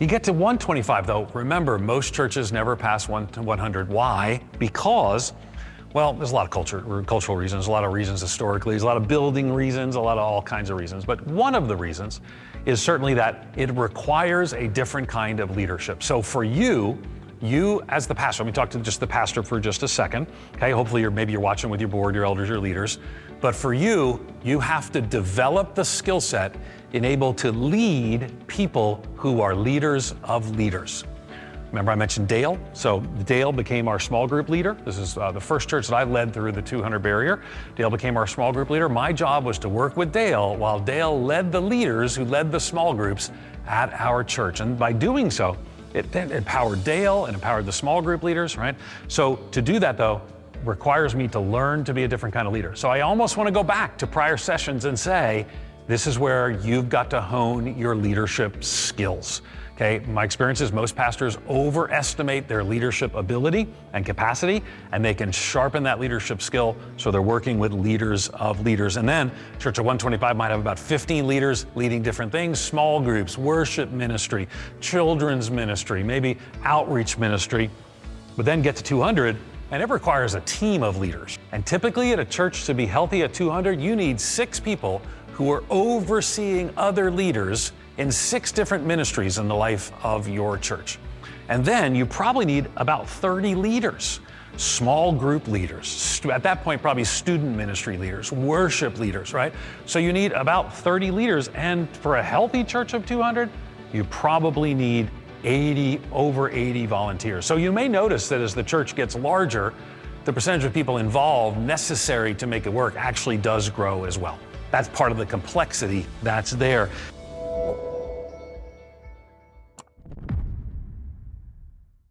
You get to 125 though, remember, most churches never pass 100. Why? Because, well, there's a lot of cultural reasons, a lot of reasons historically, there's a lot of building reasons, a lot of all kinds of reasons. But one of the reasons is certainly that it requires a different kind of leadership. So for you as the pastor, let me talk to just the pastor for just a second, okay? Hopefully maybe you're watching with your board, your elders, your leaders. But for you have to develop the skill set and able to lead people who are leaders of leaders. Remember I mentioned Dale? So Dale became our small group leader. This is the first church that I led through the 200 barrier. Dale became our small group leader. My job was to work with Dale while Dale led the leaders who led the small groups at our church. And by doing so, it empowered Dale and empowered the small group leaders, right? So to do that though, requires me to learn to be a different kind of leader. So I almost want to go back to prior sessions and say, this is where you've got to hone your leadership skills. Okay, my experience is most pastors overestimate their leadership ability and capacity, and they can sharpen that leadership skill so they're working with leaders of leaders. And then Church of 125 might have about 15 leaders leading different things, small groups, worship ministry, children's ministry, maybe outreach ministry, but then get to 200, and it requires a team of leaders. And typically at a church to be healthy at 200, you need 6 people who are overseeing other leaders in 6 different ministries in the life of your church. And then you probably need about 30 leaders, small group leaders, at that point probably student ministry leaders, worship leaders, right? So you need about 30 leaders, and for a healthy church of 200, you probably need over 80 volunteers. So you may notice that as the church gets larger, the percentage of people involved necessary to make it work actually does grow as well. That's part of the complexity that's there.